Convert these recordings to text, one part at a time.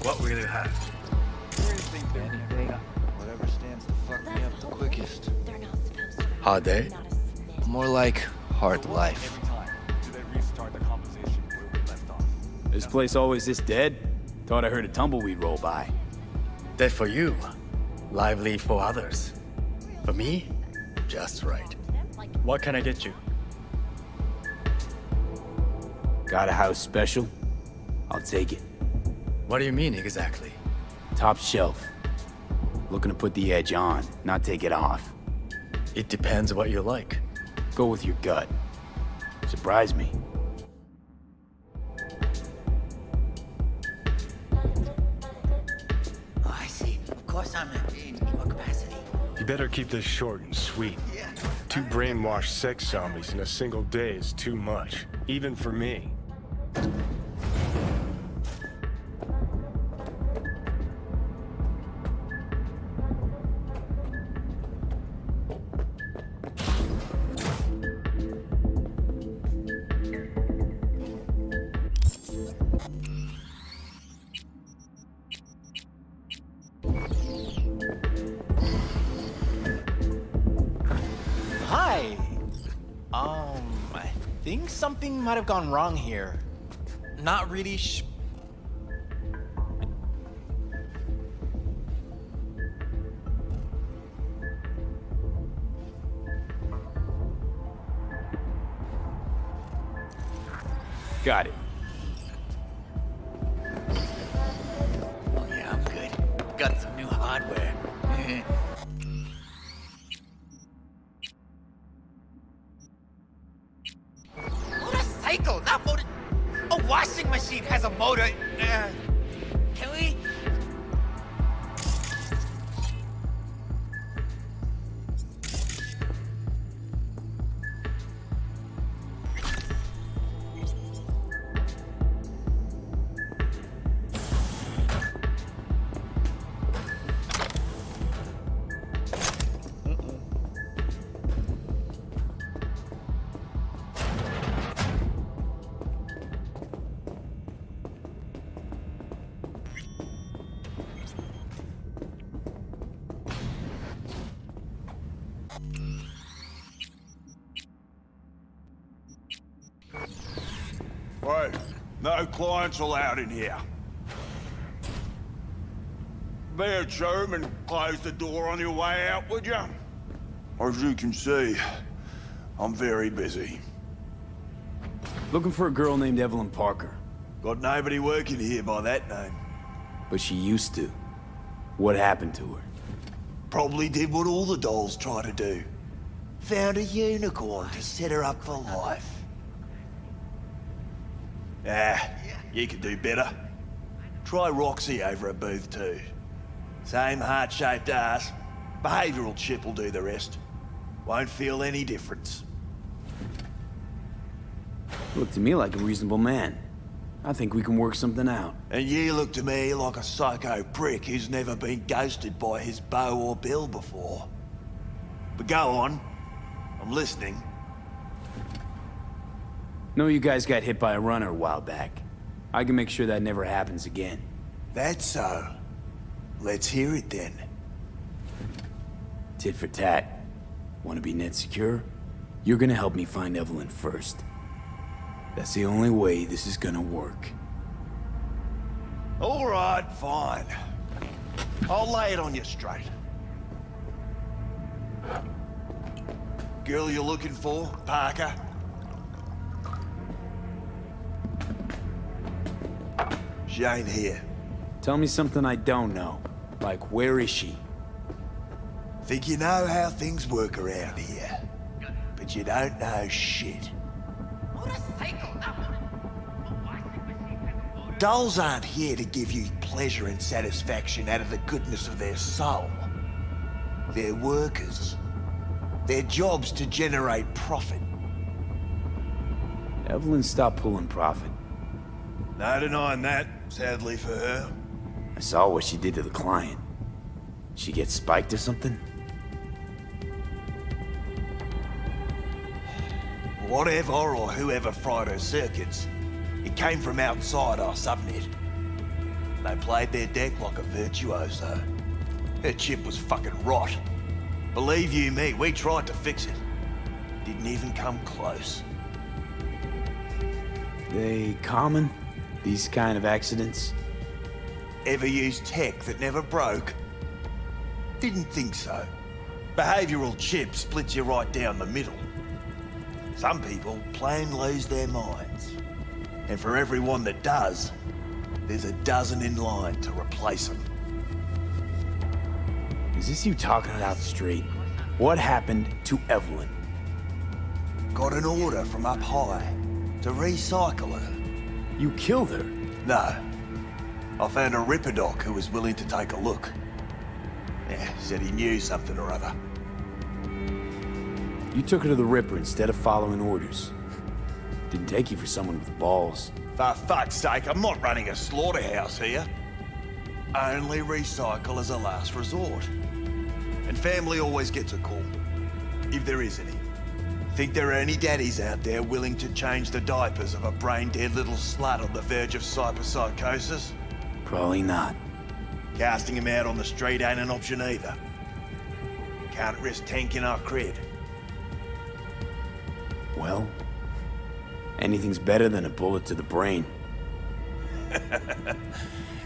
what will you have? Anything, whatever stands to fuck me up the quickest. Hard day? More like hard life. This place always this dead? Thought I heard a tumbleweed roll by. Dead for you, lively for others. For me, just right. What can I get you? Got a house special? I'll take it. What do you mean exactly? Top shelf. Looking to put the edge on, not take it off. It depends what you like. Go with your gut. Surprise me. Oh, I see. Of course I'm in equal capacity. You better keep this short and sweet. 2 brainwashed sex zombies in a single day is too much, even for me. Hi. I think something might have gone wrong here. Not really Got it. Oh yeah, I'm good. Got some new hardware. Motorcycle, not motor. A washing machine has a motor. Can we? Wait, no clients allowed in here. Be a chum and close the door on your way out, would you? As you can see, I'm very busy. Looking for a girl named Evelyn Parker. Got nobody working here by that name. But she used to. What happened to her? Probably did what all the dolls try to do. Found a unicorn to set her up for life. Ah, you could do better. Try Roxy over at Booth 2. Same heart-shaped ass. Behavioral chip will do the rest. Won't feel any difference. Looked to me like a reasonable man. I think we can work something out. And you look to me like a psycho prick who's never been ghosted by his beau or bill before. But go on. I'm listening. Know you guys got hit by a runner a while back. I can make sure that never happens again. That's so. Let's hear it then. Tit for tat. Want to be net secure? You're gonna help me find Evelyn first. That's the only way this is gonna work. All right, fine. I'll lay it on you straight. Girl you're looking for, Parker? She ain't here. Tell me something I don't know. Like, where is she? Think you know how things work around here. But you don't know shit. Motorcycle, not a washing machine has a motor. Dolls aren't here to give you pleasure and satisfaction out of the goodness of their soul. They're workers. Their job's to generate profit. Evelyn stopped pulling profit. No denying that, sadly for her. I saw what she did to the client. She get spiked or something? Whatever or whoever fried her circuits, it came from outside our subnet. They played their deck like a virtuoso. Her chip was fucking rot. Believe you me, we tried to fix it. Didn't even come close. They common? These kind of accidents? Ever used tech that never broke? Didn't think so. Behavioral chip splits you right down the middle. Some people plain lose their minds. And for everyone that does, there's a dozen in line to replace them. Is this you talking it out straight? What happened to Evelyn? Got an order from up high to recycle her. You killed her? No. I found a Ripper doc who was willing to take a look. Yeah, said he knew something or other. You took her to the Ripper instead of following orders. Didn't take you for someone with balls. For fuck's sake, I'm not running a slaughterhouse here. Only recycle as a last resort. And family always gets a call, if there is any. Think there are any daddies out there willing to change the diapers of a brain-dead little slut on the verge of cyberpsychosis? Probably not. Casting him out on the street ain't an option either. Can't risk tanking our cred. Well, anything's better than a bullet to the brain.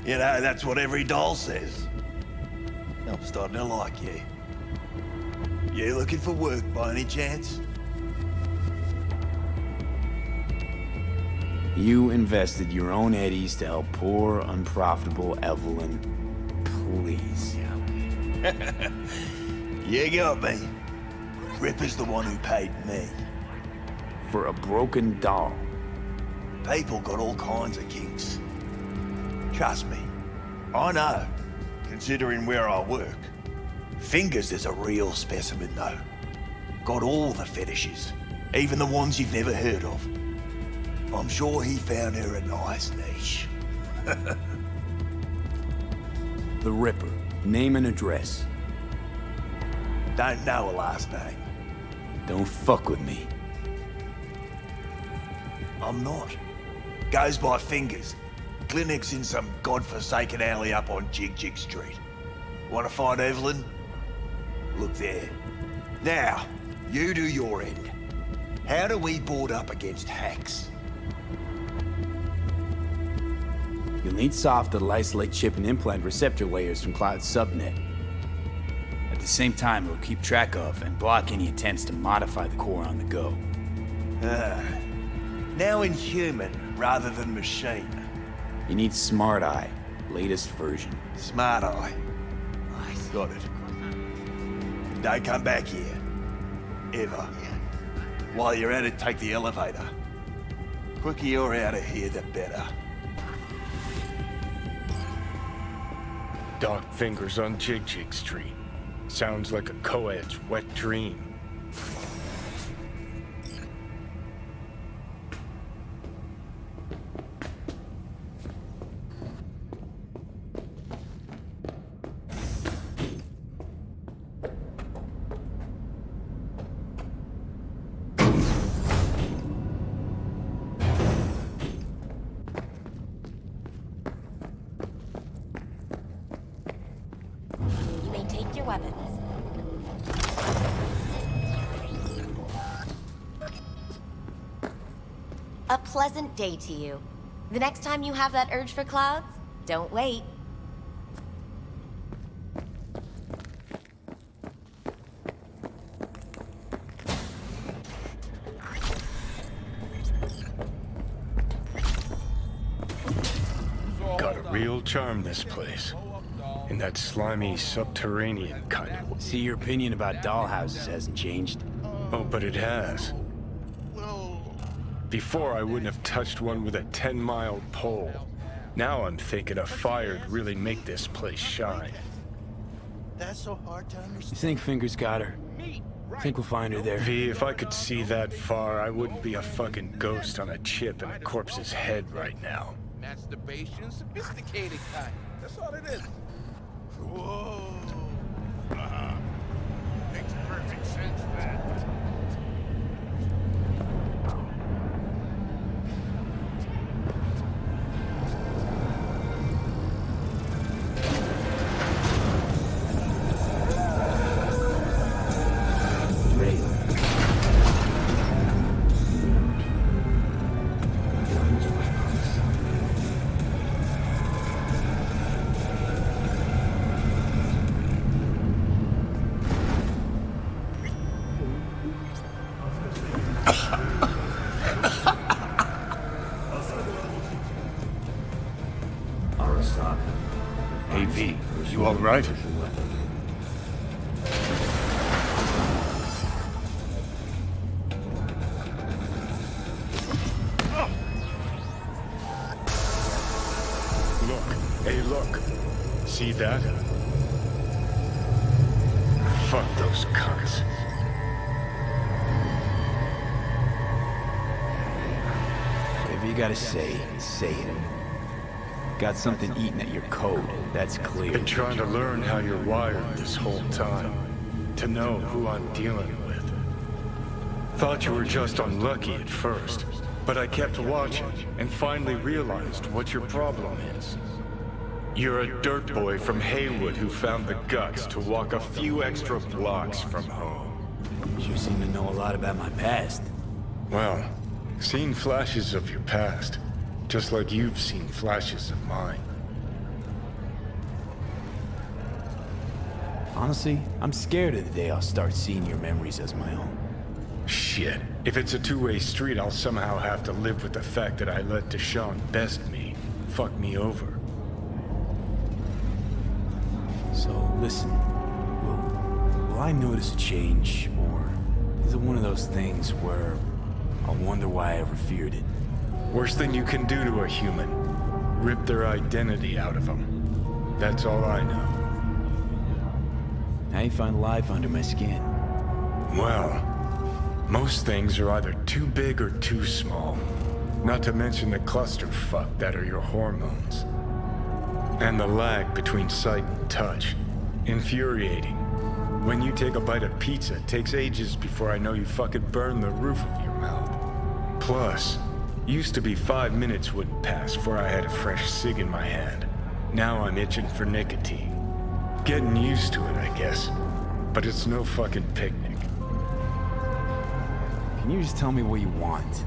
You know, that's what every doll says. I'm starting to like you. You looking for work by any chance? You invested your own eddies to help poor, unprofitable Evelyn. Please. You got me. Ripper's the one who paid me. For a broken doll. People got all kinds of kinks. Trust me, I know, considering where I work. Fingers is a real specimen, though. Got all the fetishes, even the ones you've never heard of. I'm sure he found her a nice niche. The Ripper. Name and address. Don't know a last name. Don't fuck with me. I'm not. Goes by Fingers. Clinic's in some godforsaken alley up on Jig Street. Want to find Evelyn? Look there. Now, you do your end. How do we board up against hacks? You'll need soft that'll isolate chip and implant receptor layers from Cloud's subnet. At the same time, it'll keep track of and block any attempts to modify the core on the go. Now in human rather than machine. You need Smart Eye, latest version. Smart Eye. Got it. Don't come back here. Ever. While you're at it, take the elevator. Quicker you're out of here, the better. Dark Fingers on Jig Street. Sounds like a co-ed's wet dream. You may take your weapons. A pleasant day to you. The next time you have that urge for clouds, don't wait. Got a real charm, this place. In that slimy, subterranean kind of way. See, your opinion about dollhouses hasn't changed. Oh, but it has. Before, I wouldn't have touched one with a 10-mile pole. Now I'm thinking a fire'd really make this place shine. That's so hard to You understand. think Fingers got her? Think we'll find her there? V, if I could see that far, I wouldn't be a fucking ghost on a chip in a corpse's head right now. Masturbation, sophisticated kind. That's all it is. Whoa. Makes perfect sense, man. Hey V, you alright? Look, hey look. See that? Fuck those cunts. Whatever you gotta say it. Got something eating at your code, that's clear. Been trying to learn how you're wired this whole time. To know who I'm dealing with. Thought you were just unlucky at first, but I kept watching and finally realized what your problem is. You're a dirt boy from Haywood who found the guts to walk a few extra blocks from home. You seem to know a lot about my past. Well, seen flashes of your past, just like you've seen flashes of mine. Honestly, I'm scared of the day I'll start seeing your memories as my own. Shit. If it's a two-way street, I'll somehow have to live with the fact that I let Deshaun best me, fuck me over. So, listen. Will I notice a change, or is it one of those things where I'll wonder why I ever feared it? Worst thing you can do to a human. Rip their identity out of them. That's all I know. How you find life under my skin? Well, most things are either too big or too small. Not to mention the clusterfuck that are your hormones. And the lag between sight and touch. Infuriating. When you take a bite of pizza, it takes ages before I know you fucking burn the roof of your mouth. Plus, used to be 5 minutes wouldn't pass before I had a fresh cig in my hand. Now I'm itching for nicotine. Getting used to it, I guess. But it's no fucking picnic. Can you just tell me what you want?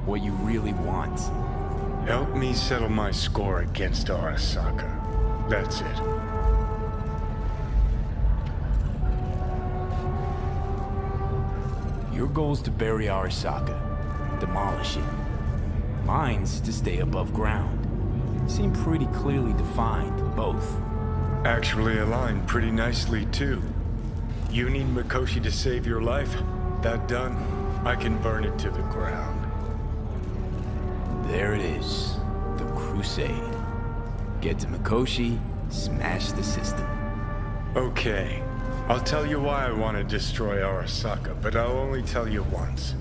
What you really want? Help me settle my score against Arasaka. That's it. Your goal's to bury Arasaka. Demolish it. Mine's to stay above ground. Seem pretty clearly defined, both. Actually aligned pretty nicely, too. You need Mikoshi to save your life? That done? I can burn it to the ground. There it is. The Crusade. Get to Mikoshi, smash the system. Okay. I'll tell you why I want to destroy Arasaka, but I'll only tell you once.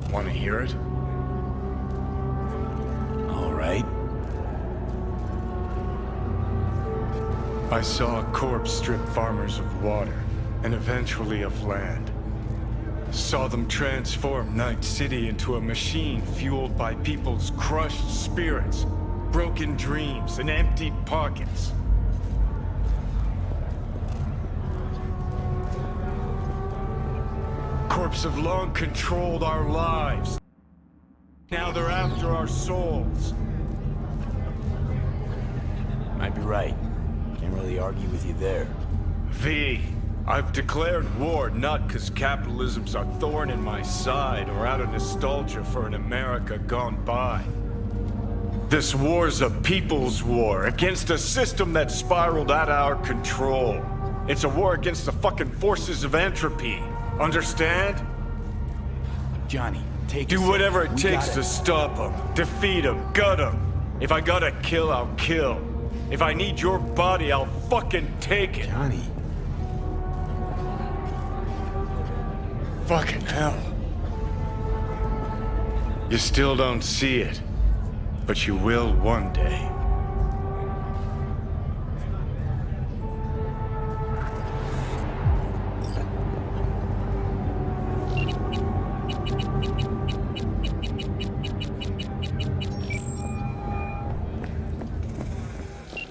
Want to hear it? All right. I saw a corpse strip farmers of water, and eventually of land. Saw them transform Night City into a machine fueled by people's crushed spirits, broken dreams, and emptied pockets. Corps have long controlled our lives. Now they're after our souls. Might be right. Can't really argue with you there. V, I've declared war not because capitalism's a thorn in my side or out of nostalgia for an America gone by. This war's a people's war against a system that spiraled out of our control. It's a war against the fucking forces of entropy. Understand? Johnny, take Do whatever it takes to stop them, defeat them, gut them. If I gotta kill, I'll kill. If I need your body, I'll fucking take it. Johnny. Fucking hell. You still don't see it, but you will one day.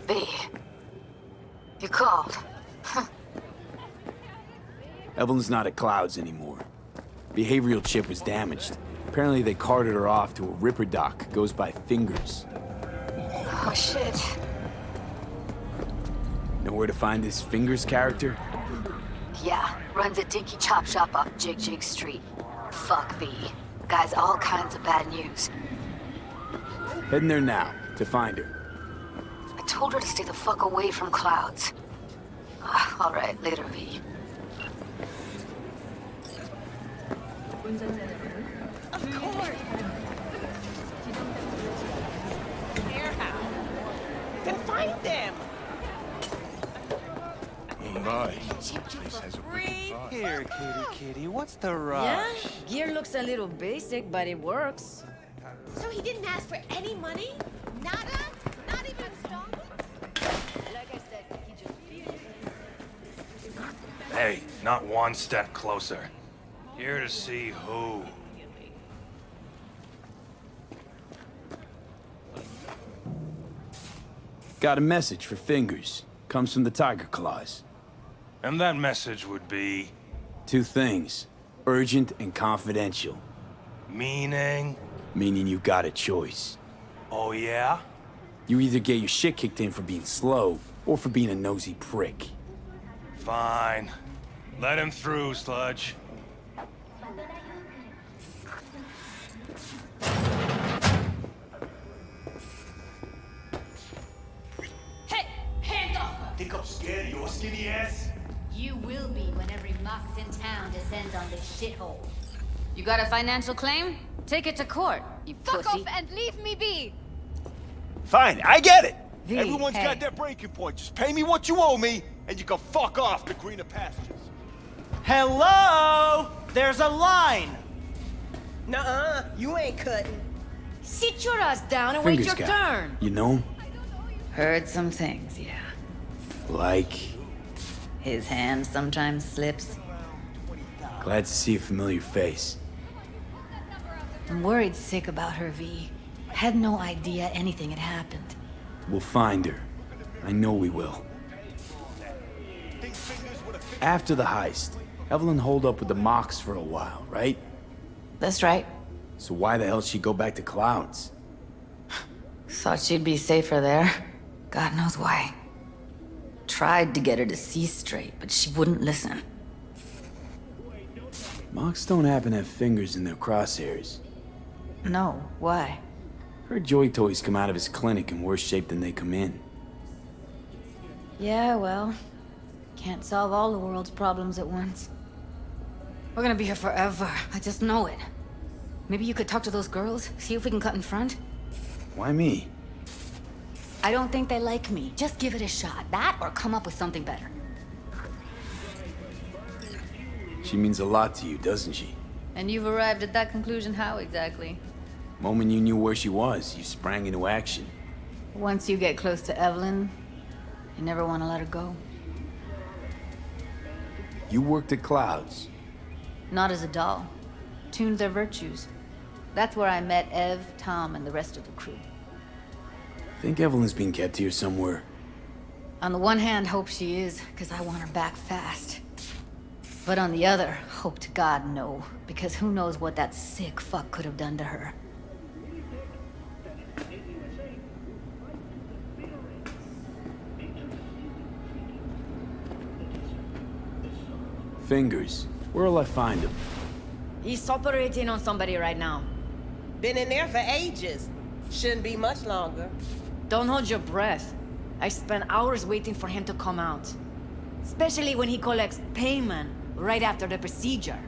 B. You called. Evelyn's not at Clouds anymore. Behavioral chip was damaged. Apparently they carted her off to a ripper dock. Goes by Fingers. Oh, shit. Know where to find this Fingers character? Yeah, runs a dinky chop shop off Jig Jig Street. Fuck B. Guy's all kinds of bad news. Heading there now, to find her. I told her to stay the fuck away from clouds. All right, later, V. Of course. Warehouse. Then find them. My. Here, kitty, what's the rush? Yeah, gear looks a little basic, but it works. So he didn't ask for any money? Nada? Not even installments? Like I said, he just... Hey, not one step closer. Here to see who. Got a message for Fingers. Comes from the Tiger Claws. And that message would be... 2 things. Urgent and confidential. Meaning? Meaning you got a choice. Oh yeah? You either get your shit kicked in for being slow, or for being a nosy prick. Fine. Let him through, Sludge. Hey, hands off! Think I'm scared of your skinny ass? You will be when every mox in town descends on this shithole. You got a financial claim? Take it to court, you Fuck pussy. off and leave me be! Fine, I get it. V, Everyone's hey. got their breaking point. Just pay me what you owe me, and you can fuck off to greener pastures. Hello? There's a line. Nuh-uh, you ain't cutting. Sit your ass down and wait Fingers your guy. turn. You know him? Heard some things, yeah. Like... His hand sometimes slips. Glad to see a familiar face. I'm worried sick about her, V. Had no idea anything had happened. We'll find her. I know we will. After the heist, Evelyn holed up with the Mox for a while, right? That's right. So why the hell she go back to Clouds? Thought she'd be safer there. God knows why. Tried to get her to see straight, but she wouldn't listen. Mox don't happen to have fingers in their crosshairs. No, why? Her joy toys come out of his clinic in worse shape than they come in. Yeah, well, can't solve all the world's problems at once. We're gonna be here forever. I just know it. Maybe you could talk to those girls, see if we can cut in front? Why me? I don't think they like me. Just give it a shot. That or come up with something better. She means a lot to you, doesn't she? And you've arrived at that conclusion how exactly? Moment you knew where she was, you sprang into action. Once you get close to Evelyn, you never want to let her go. You worked at Clouds. Not as a doll. Tuned their virtues. That's where I met Ev, Tom, and the rest of the crew. Think Evelyn's being kept here somewhere. On the one hand, hope she is, because I want her back fast. But on the other, hope to God no, because who knows what that sick fuck could have done to her. Fingers. Where'll I find him? He's operating on somebody right now. Been in there for ages. Shouldn't be much longer. Don't hold your breath. I spent hours waiting for him to come out. Especially when he collects payment right after the procedure.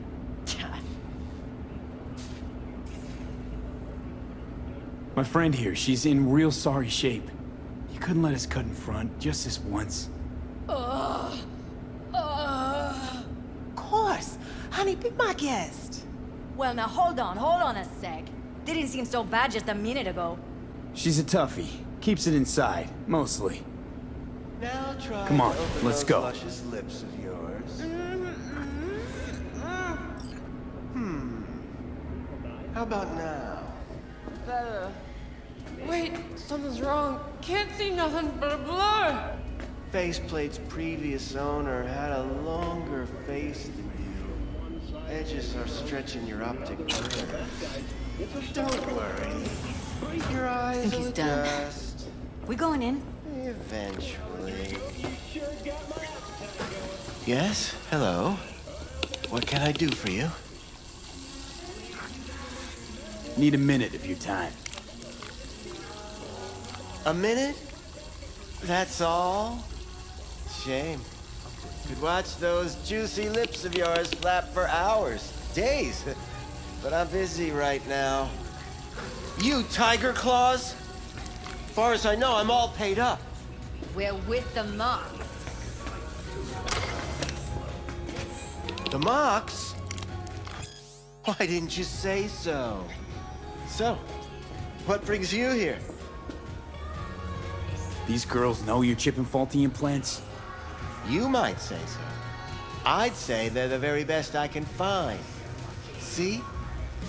My friend here, she's in real sorry shape. You couldn't let us cut in front, just this once. Of course. Honey, be my guest. Well, now hold on a sec. Didn't seem so bad just a minute ago. She's a toughie. Keeps it inside, mostly. Now try Come on, to open let's those go. luscious lips of yours. How about now? Better. Wait, something's wrong. Can't see nothing but a blur. Faceplate's previous owner had a longer face than you. Edges are stretching your optic nerve. Don't worry. Your eyes think will he's done. adjust. We going in? Eventually. Yes? Hello? What can I do for you? Need a minute of your time. A minute? That's all? Shame. Could watch those juicy lips of yours flap for hours, days. But I'm busy right now. You Tiger Claws? Far as I know, I'm all paid up. We're with the Mox. The Mox? Why didn't you say so? So, what brings you here? These girls know you're chipping faulty implants? You might say so. I'd say they're the very best I can find. See?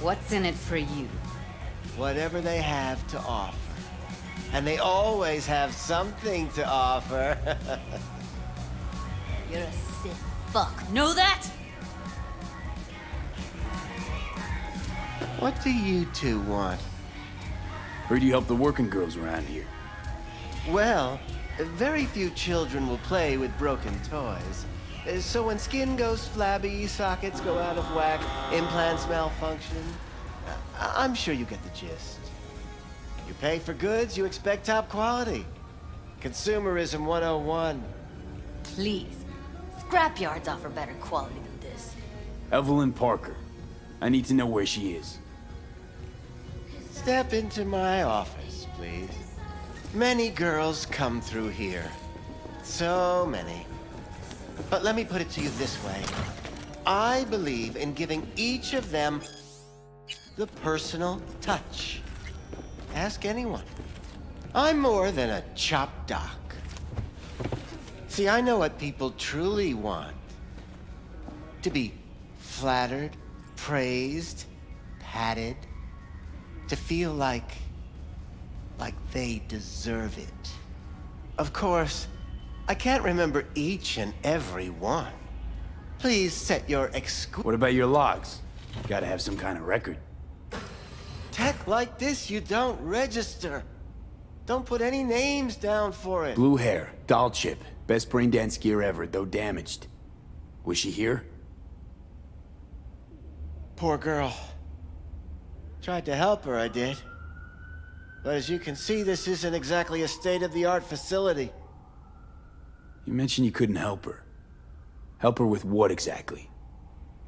What's in it for you? Whatever they have to offer. And they always have something to offer. You're a sick fuck. Know that? What do you two want? Heard you help the working girls around here. Well, very few children will play with broken toys. So when skin goes flabby, sockets go out of whack, implants malfunction, I'm sure you get the gist. You pay for goods, you expect top quality. Consumerism 101. Please. Scrapyards offer better quality than this. Evelyn Parker. I need to know where she is. Step into my office, please. Many girls come through here. So many. But let me put it to you this way. I believe in giving each of them the personal touch. Ask anyone. I'm more than a chop doc. See, I know what people truly want. To be flattered, praised, patted. To feel like they deserve it. Of course, I can't remember each and every one. Please set your What about your logs? Gotta have some kind of record. Tech like this, you don't register. Don't put any names down for it. Blue hair, doll chip, best brain dance gear ever, though damaged. Was she here? Poor girl. Tried to help her, I did. But as you can see, this isn't exactly a state-of-the-art facility. You mentioned you couldn't help her. Help her with what exactly?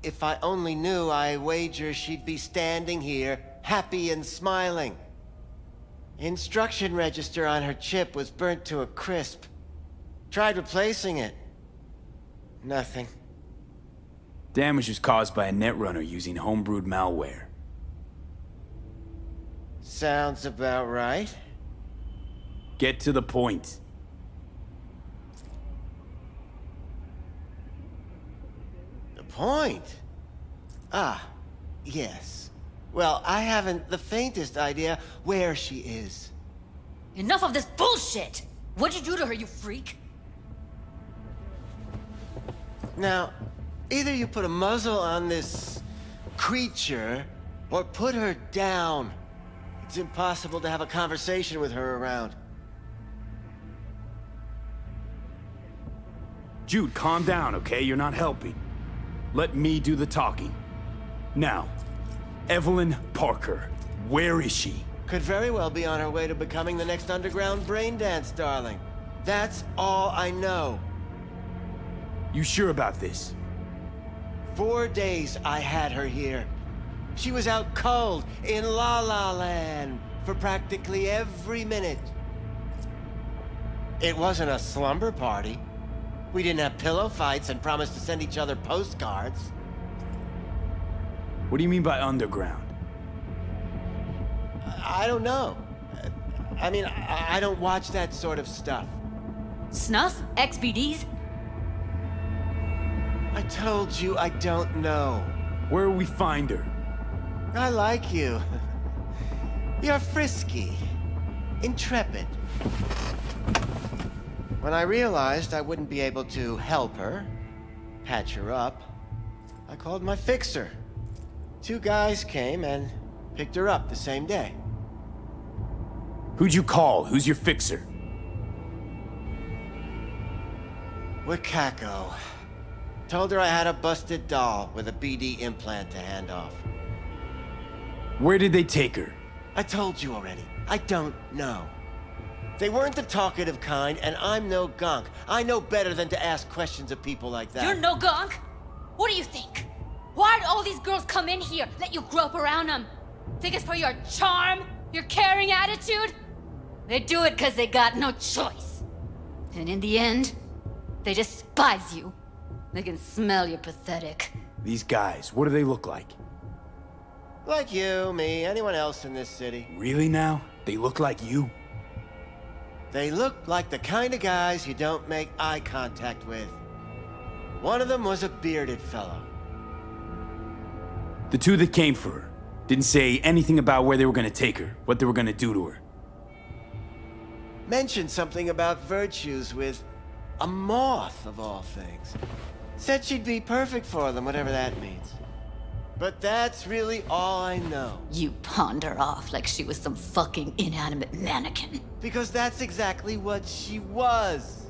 If I only knew, I wager she'd be standing here, happy and smiling. Instruction register on her chip was burnt to a crisp. Tried replacing it. Nothing. Damage was caused by a netrunner using homebrewed malware. Sounds about right. Get to the point. The point? Ah, yes. Well, I haven't the faintest idea where she is. Enough of this bullshit! What'd you do to her, you freak? Now, either you put a muzzle on this creature, or put her down. It's impossible to have a conversation with her around. Jude, calm down, okay? You're not helping. Let me do the talking. Now, Evelyn Parker, where is she? Could very well be on her way to becoming the next underground brain dance darling. That's all I know. You sure about this? 4 days I had her here. She was out cold in La La Land for practically every minute. It wasn't a slumber party. We didn't have pillow fights and promised to send each other postcards. What do you mean by underground? I don't know. I mean, I don't watch that sort of stuff. Snuff? XBDs? I told you I don't know. Where will we find her? I like you. You're frisky. Intrepid. When I realized I wouldn't be able to help her, patch her up, I called my fixer. 2 guys came and picked her up the same day. Who'd you call? Who's your fixer? Wakako. Told her I had a busted doll with a BD implant to hand off. Where did they take her? I told you already. I don't know. They weren't the talkative kind, and I'm no gonk. I know better than to ask questions of people like that. You're no gonk? What do you think? Why'd all these girls come in here, let you grope around them? Think it's for your charm? Your caring attitude? They do it because they got no choice. And in the end, they despise you. They can smell you're pathetic. These guys, what do they look like? Like you, me, anyone else in this city. Really now? They look like you? They look like the kind of guys you don't make eye contact with. One of them was a bearded fellow. The two that came for her didn't say anything about where they were gonna take her, what they were gonna do to her. Mentioned something about virtues with a moth, of all things. Said she'd be perfect for them, whatever that means. But that's really all I know. You pawned her off like she was some fucking inanimate mannequin. Because that's exactly what she was.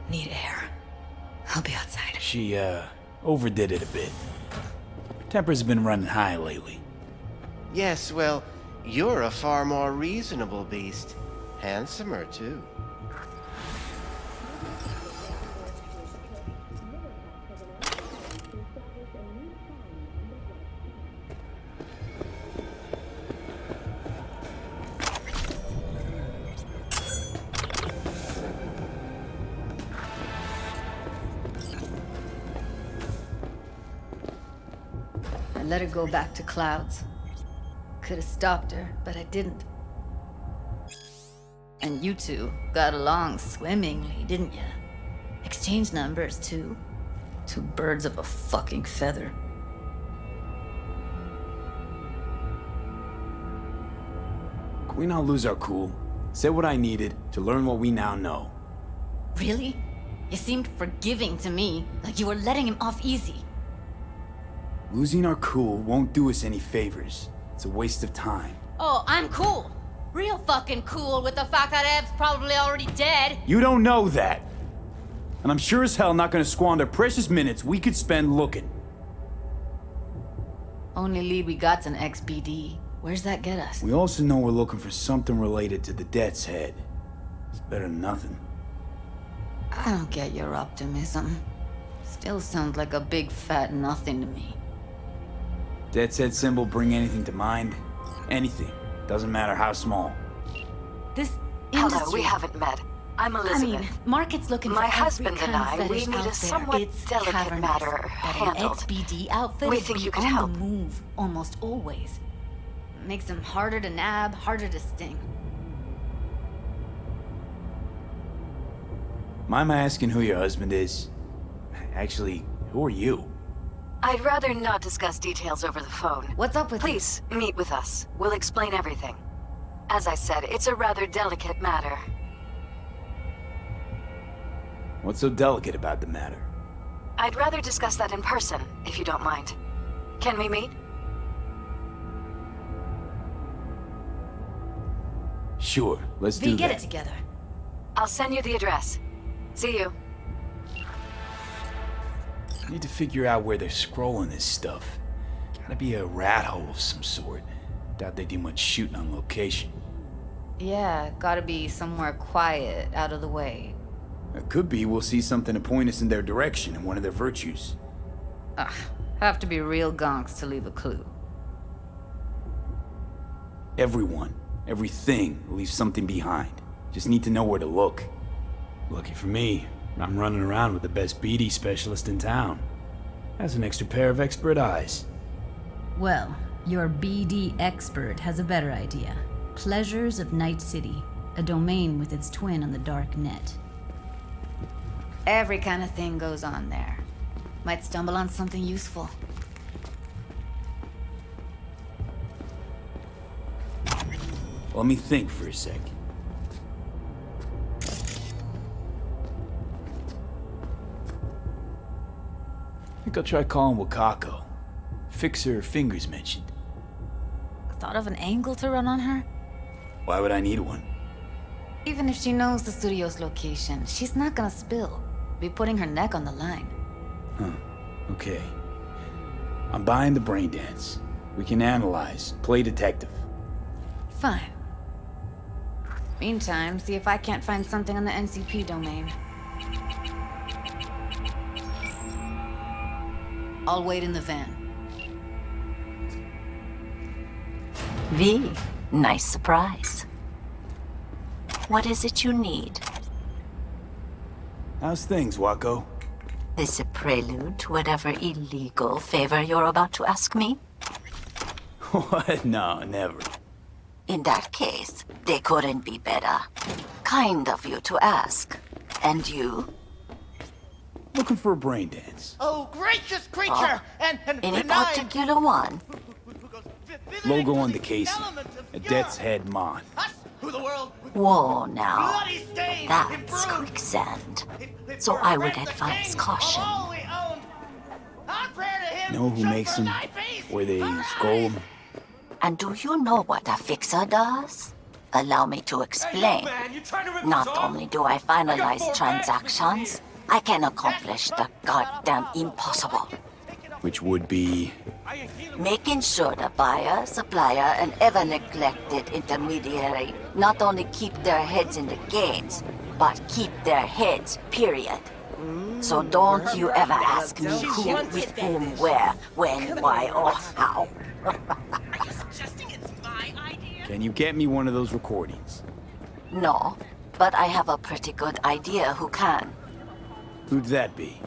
Need air. I'll be outside. She, overdid it a bit. Temper's been running high lately. Yes, well, you're a far more reasonable beast. Handsomer, too. I let her go back to Clouds. Could have stopped her, but I didn't. And you two got along swimmingly, didn't ya? Exchanged numbers, too. Two birds of a fucking feather. Can we not lose our cool? Said what I needed to learn what we now know. Really? You seemed forgiving to me, like you were letting him off easy. Losing our cool won't do us any favors. It's a waste of time. Oh, I'm cool. Real fucking cool with the fact that Ev's probably already dead. You don't know that. And I'm sure as hell not gonna squander precious minutes we could spend looking. Only lead we got's an XBD. Where's that get us? We also know we're looking for something related to the Death's Head. It's better than nothing. I don't get your optimism. Still sounds like a big fat nothing to me. Death's Head symbol bring anything to mind? Anything. Doesn't matter how small. This industry... Hello, we haven't met. I'm Elizabeth. I mean, market's looking My for husband every and kind of I, we fetish need out a somewhat It's delicate cavernous, matter but handled. An XBD outfit We is think you could on help. the move almost always. Makes them harder to nab, harder to sting. Mind my asking who your husband is? Actually, who are you? I'd rather not discuss details over the phone. What's up with Please, meet with us. We'll explain everything. As I said, it's a rather delicate matter. What's so delicate about the matter? I'd rather discuss that in person, if you don't mind. Can we meet? Sure, let's do We get that. it together. I'll send you the address. See you. Need to figure out where they're scrolling this stuff. Gotta be a rat hole of some sort. Doubt they do much shooting on location. Yeah, gotta be somewhere quiet, out of the way. It could be we'll see something to point us in their direction in one of their virtues. Ugh, have to be real gonks to leave a clue. Everyone, everything leaves something behind. Just need to know where to look. Lucky for me, I'm running around with the best BD specialist in town. Has an extra pair of expert eyes. Well, your BD expert has a better idea. Pleasures of Night City, a domain with its twin on the dark net. Every kind of thing goes on there. Might stumble on something useful. Let me think for a sec. Think I'll try calling Wakako. Fix her fingers mentioned. Thought of an angle to run on her? Why would I need one? Even if she knows the studio's location, she's not gonna spill. Be putting her neck on the line. Huh. Okay. I'm buying the brain dance. We can analyze, play detective. Fine. Meantime, see if I can't find something on the NCP domain. I'll wait in the van. V, nice surprise. What is it you need? How's things, Wako? Is it prelude to whatever illegal favor you're about to ask me? What? No, never. In that case, they couldn't be better. Kind of you to ask. And you? Looking for a brain dance. Oh, gracious creature! Oh, And any benign. particular one? Logo on the casing. A death's head moth. Who the world Whoa, now. bloody stained, That's quicksand. So I would advise caution. Know who makes them? Where they scroll them? And do you know what a fixer does? Allow me to explain. Not only do I finalize transactions, I can accomplish the goddamn impossible. Which would be... Making sure the buyer, supplier, and ever neglected intermediary not only keep their heads in the games, but keep their heads, period. So don't you ever ask me who, with whom, where, when, why, or how. Can you get me one of those recordings? No, but I have a pretty good idea who can. Who'd that be?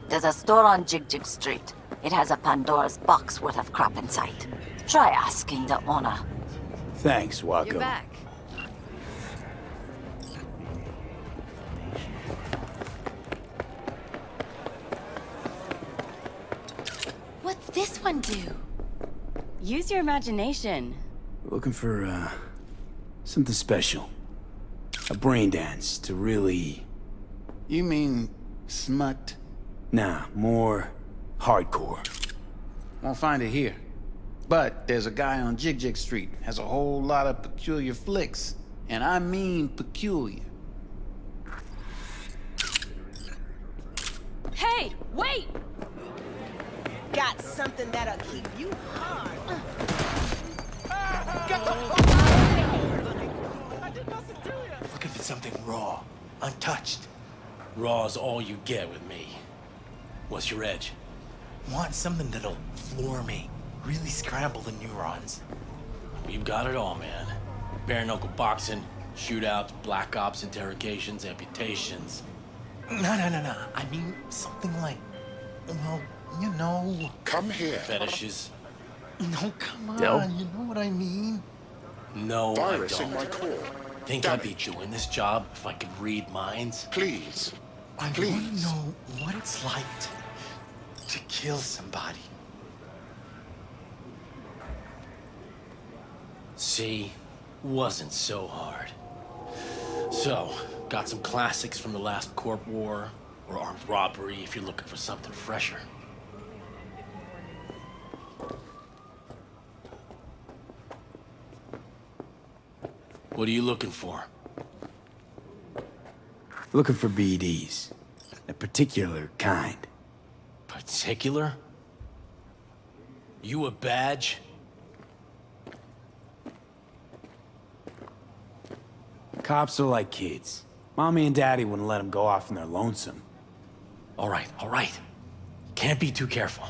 There's a store on Jig Street. It has a Pandora's box worth of crap inside. Try asking the owner. Thanks, Wako. You're back. What's this one do? Use your imagination. Looking for, something special. A brain dance to really... You mean smut? Nah, more hardcore. Won't find it here. But there's a guy on Jig Street, has a whole lot of peculiar flicks. And I mean peculiar. Hey, wait! Got something that'll keep you hard. Looking for something raw, untouched. Raw's all you get with me. What's your edge? Want something that'll floor me, really scramble the neurons. We've got it all, man. Bare knuckle boxing, shootouts, black ops, interrogations, amputations. No. I mean something like, well, you know. Come here. Fetishes. No, come on. Del? You know what I mean. No, Virus I in don't. my core. Think I'd be doing this job if I could read minds? Please. I want to know what it's like to kill somebody. See, wasn't so hard. So, got some classics from the last Corp War, or armed robbery if you're looking for something fresher. What are you looking for? Looking for BDs. A particular kind. Particular? You a badge? Cops are like kids. Mommy and Daddy wouldn't let them go off when they're lonesome. All right. Can't be too careful.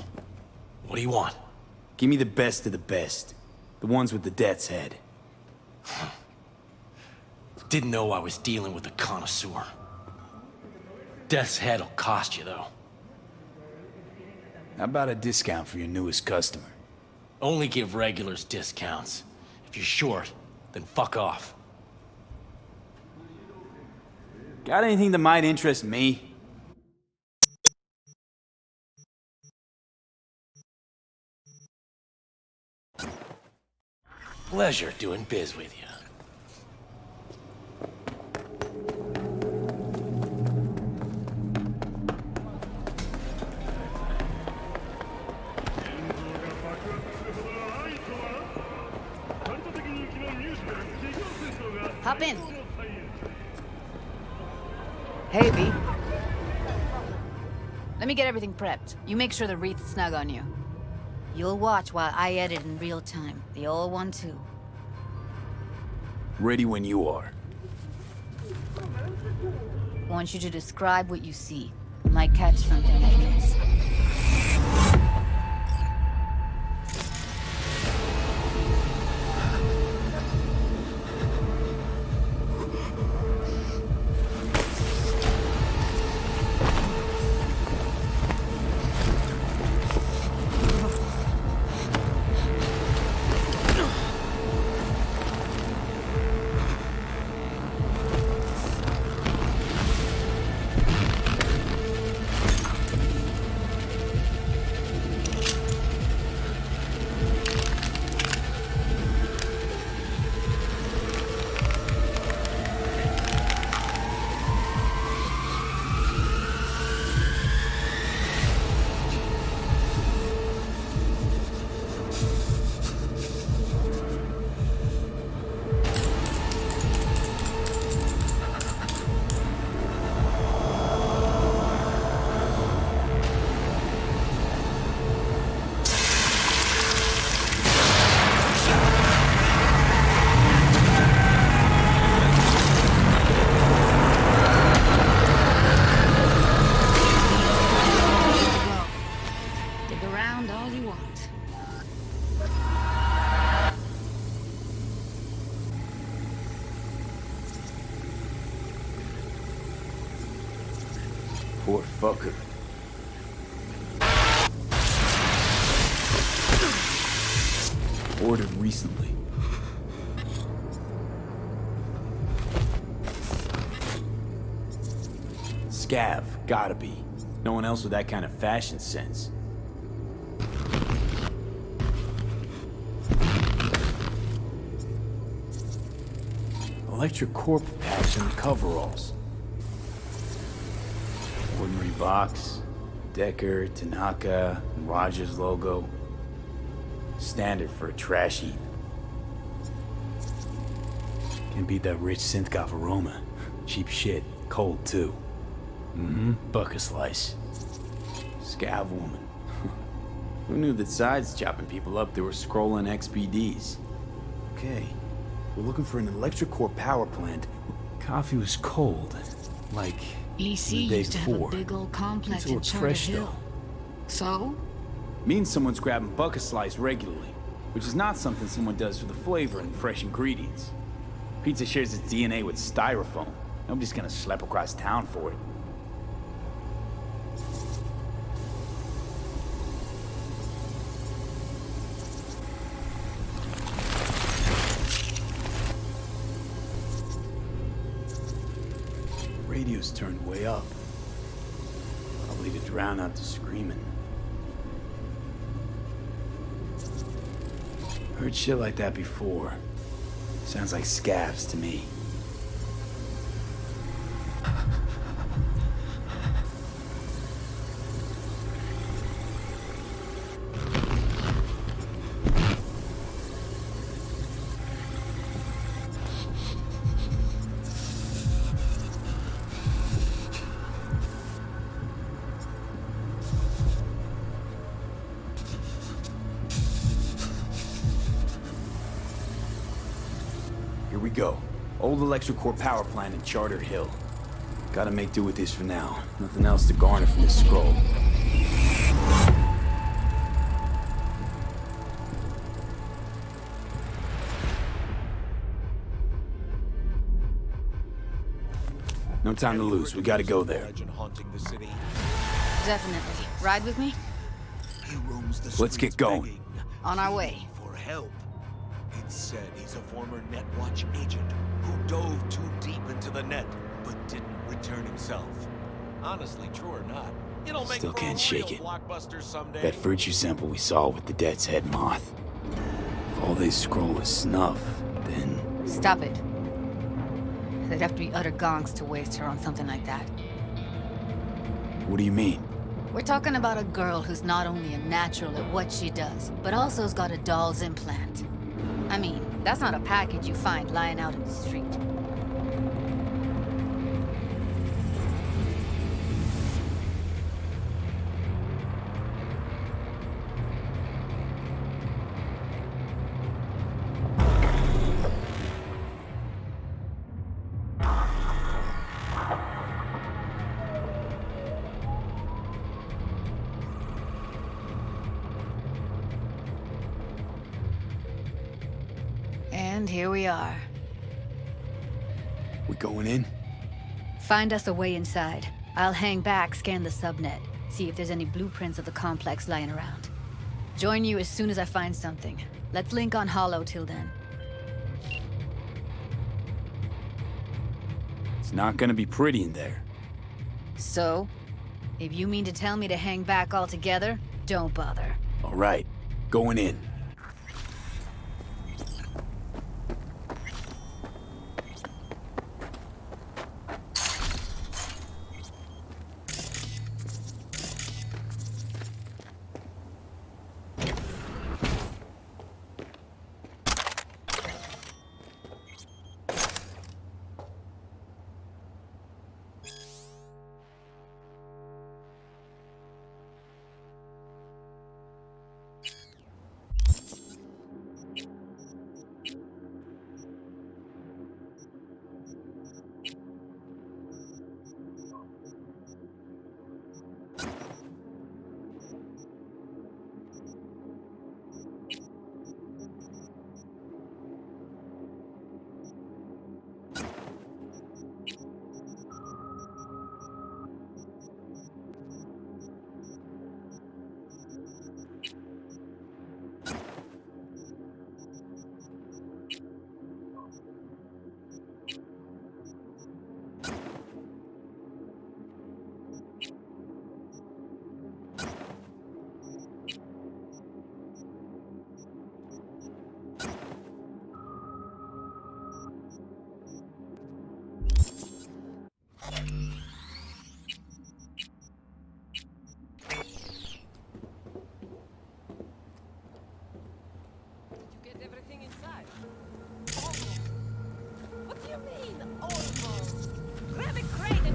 What do you want? Give me the best of the best. The ones with the death's head. Didn't know I was dealing with a connoisseur. Death's head'll cost you, though. How about a discount for your newest customer? Only give regulars discounts. If you're short, then fuck off. Got anything that might interest me? Pleasure doing biz with you. Hop in. Hey, V. Let me get everything prepped. You make sure the wreath's snug on you. You'll watch while I edit in real time. The old one, too. Ready when you are. Want you to describe what you see. Might catch something I miss. Poor fucker. Ordered recently. Scav, gotta be. No one else with that kind of fashion sense. Electric Corp patch and coveralls. Ordinary box, Decker, Tanaka, and Rogers logo. Standard for a trash heap. Can't beat that rich synth-goth aroma. Cheap shit, cold too. Buck a slice. Scav woman. Who knew that sides chopping people up, they were scrolling XPDs? Okay, we're looking for an electric core power plant. Coffee was cold, like EC the day used to have a before. big old complex It's in look Charter fresh Hill. though. So? Means someone's grabbing buck a slice regularly, which is not something someone does for the flavor and fresh ingredients. Pizza shares its DNA with styrofoam. Nobody's gonna slap across town for it. Radio's turned way up. Probably to drown out the screaming. Heard shit like that before. Sounds like scavs to me. Here we go. Old electric core power plant in Charter Hill. Gotta make do with this for now. Nothing else to garner from this scroll. No time to lose. We gotta go there. Definitely. Ride with me? Let's get going. On our way. For help. It's said he's a former Netwatch agent who dove too deep into the net, but didn't return himself. Honestly, true or not, it'll make Still for can't a shake real it. blockbuster someday. That virtue sample we saw with the Death's Head moth. If all they scroll is snuff, then... Stop it. They'd have to be utter gonks to waste her on something like that. What do you mean? We're talking about a girl who's not only a natural at what she does, but also has got a doll's implant. I mean, that's not a package you find lying out in the street. And here we are. We going in? Find us a way inside. I'll hang back, scan the subnet, see if there's any blueprints of the complex lying around. Join you as soon as I find something. Let's link on Hollow till then. It's not gonna be pretty in there. So? If you mean to tell me to hang back altogether, don't bother. All right, going in.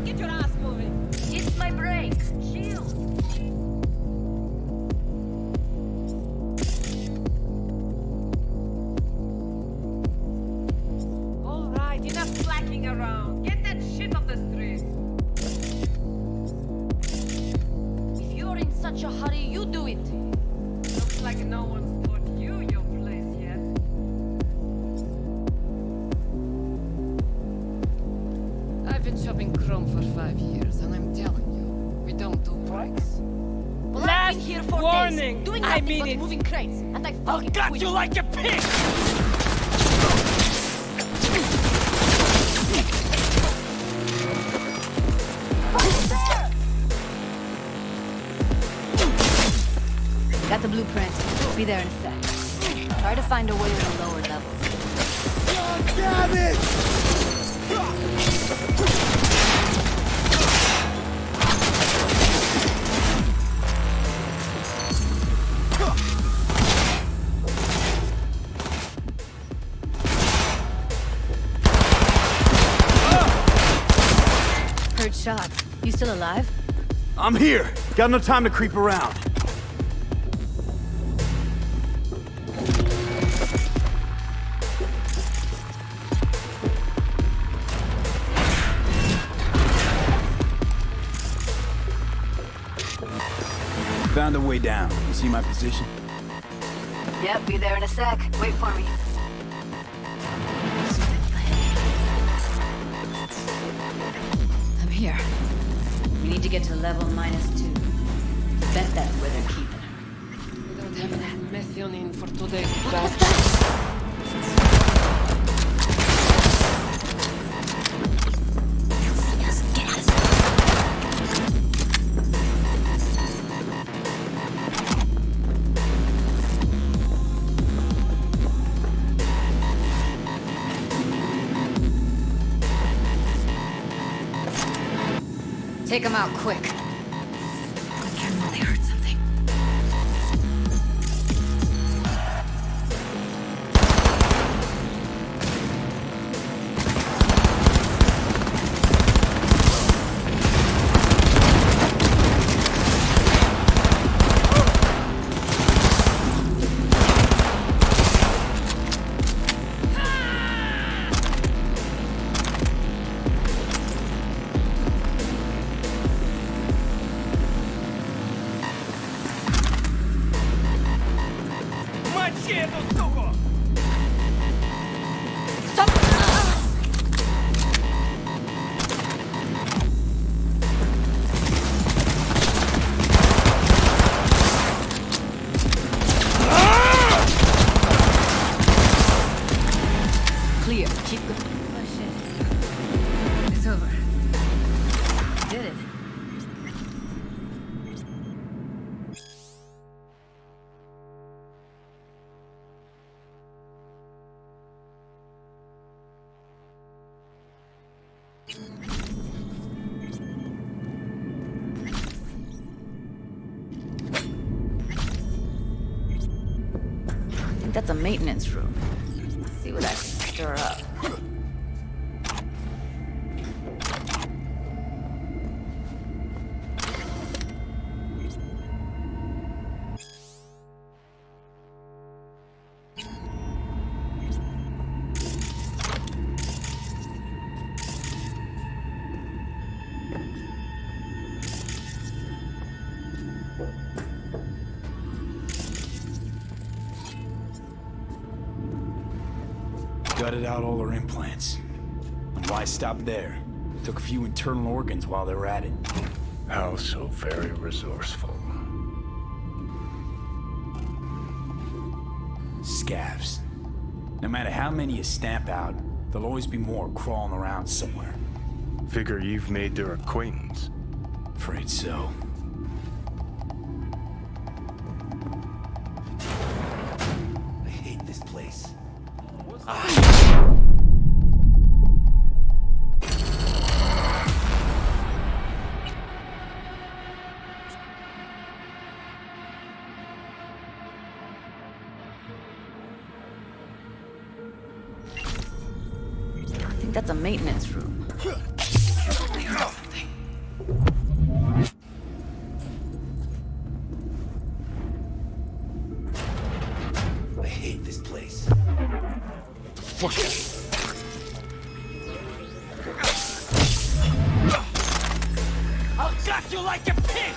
Get your ass moving. It's my break. Chill. All right, enough slacking around. Get that shit off the street. If you're in such a hurry, you do it. Looks like no one's taught you your place yet. I've been shopping Chrome for 5 years, and I'm telling you, we don't do breaks. Well, I've been here for warning. days, doing I nothing mean but it. moving crates, and I fucking got quit. you like a pig! Got the blueprint. Be there in a sec. Try to find a way to the lower levels. God damn it! Heard shots. You still alive? I'm here. Got no time to creep around. Found a way down. You see my position? Yep, be there in a sec. Wait for me. I'm here. We need to get to level -2. Bet that's where they're keeping her. We don't have enough methionine for today's batch. Take him out quick. Careful, they heard something. think that's a maintenance room. Let's see what I can stir up. Gutted out all her implants. And why stop there? Took a few internal organs while they were at it. How so very resourceful. Scavs. No matter how many you stamp out, there'll always be more crawling around somewhere. Figure you've made their acquaintance. Afraid so. I hate this place. I think that's a maintenance room. I hate this place. Fuck it. I'll gut you like a pig!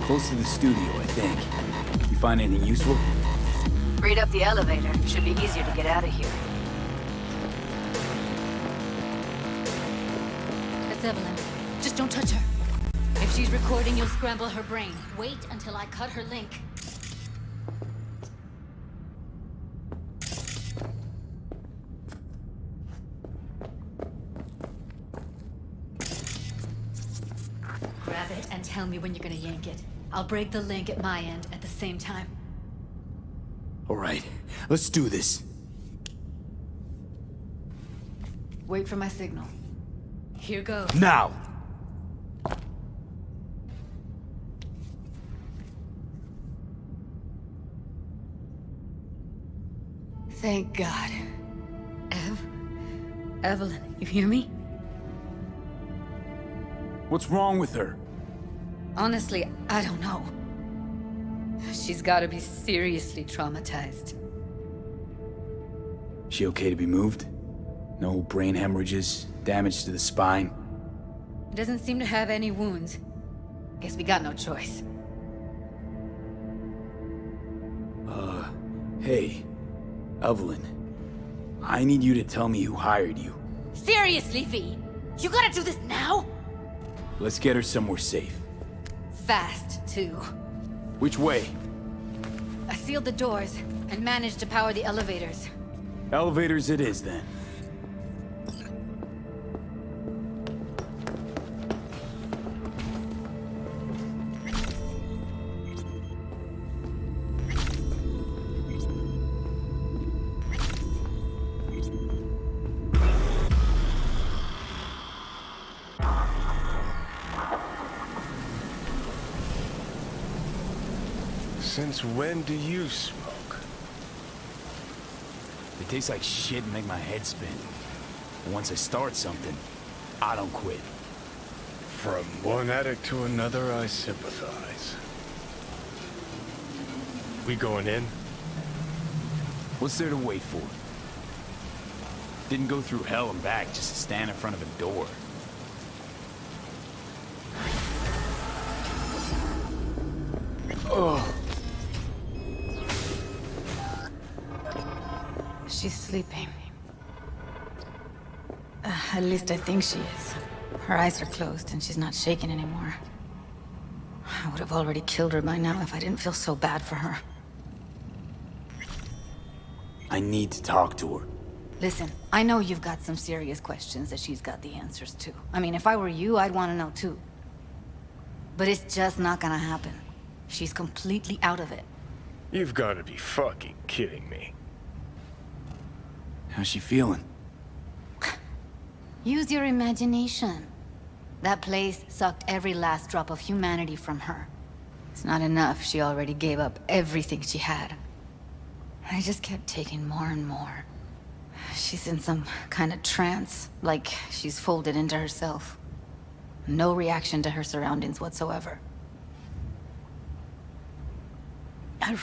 Close to the studio, I think. You find anything useful? Read up the elevator. Should be easier to get out of here. It's Evelyn. Just don't touch her. If she's recording, you'll scramble her brain. Wait until I cut her link. Grab it and tell me when you're gonna yank it. I'll break the link at my end at the same time. All right, let's do this. Wait for my signal. Here goes. Now! Thank God. Evelyn, you hear me? What's wrong with her? Honestly, I don't know. She's gotta be seriously traumatized. She okay to be moved? No brain hemorrhages, damage to the spine? Doesn't seem to have any wounds. Guess we got no choice. Hey, Evelyn. I need you to tell me who hired you. Seriously, V? You gotta do this now? Let's get her somewhere safe. Fast, too. Which way? I sealed the doors and managed to power the elevators. Elevators it is, then. Since when do you smoke? They taste like shit and make my head spin. And once I start something, I don't quit. From one addict to another, I sympathize. We going in? What's there to wait for? Didn't go through hell and back just to stand in front of a door. Oh. She's sleeping. At least I think she is. Her eyes are closed and she's not shaking anymore. I would have already killed her by now if I didn't feel so bad for her. I need to talk to her. Listen, I know you've got some serious questions that she's got the answers to. I mean, if I were you, I'd want to know too. But it's just not gonna happen. She's completely out of it. You've got to be fucking kidding me. How's she feeling? Use your imagination. That place sucked every last drop of humanity from her. It's not enough. She already gave up everything she had. I just kept taking more and more. She's in some kind of trance, like she's folded into herself. No reaction to her surroundings whatsoever. I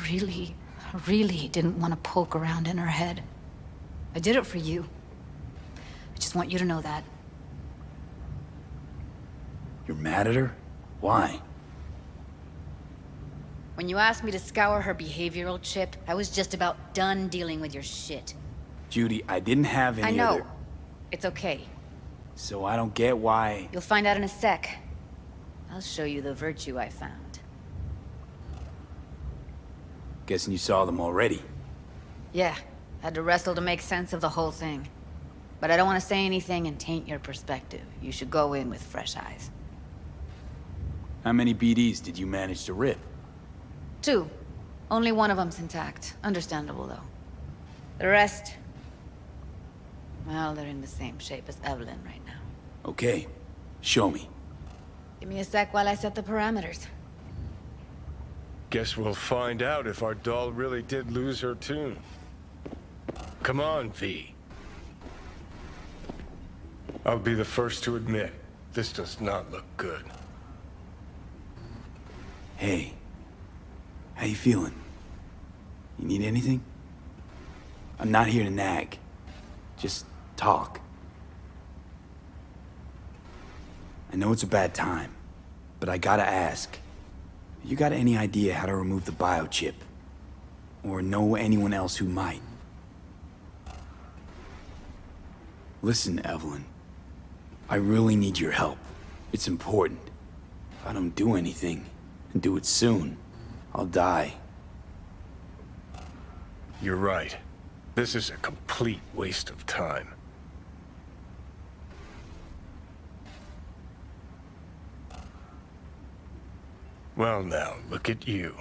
really didn't want to poke around in her head. I did it for you. I just want you to know that. You're mad at her? Why? When you asked me to scour her behavioral chip, I was just about done dealing with your shit. Judy, I didn't have any I know. other... It's okay. So I don't get why... You'll find out in a sec. I'll show you the virtue I found. Guessing you saw them already. Yeah, had to wrestle to make sense of the whole thing. But I don't want to say anything and taint your perspective. You should go in with fresh eyes. How many BDs did you manage to rip? 2. Only one of them's intact. Understandable, though. The rest... well, they're in the same shape as Evelyn right now. Okay. Show me. Give me a sec while I set the parameters. Guess we'll find out if our doll really did lose her tune. Come on, V. I'll be the first to admit, this does not look good. Hey. How you feeling? You need anything? I'm not here to nag. Just talk. I know it's a bad time, but I gotta ask. You got any idea how to remove the biochip? Or know anyone else who might? Listen, Evelyn. I really need your help. It's important. If I don't do anything, and do it soon, I'll die. You're right. This is a complete waste of time. Well now, look at you.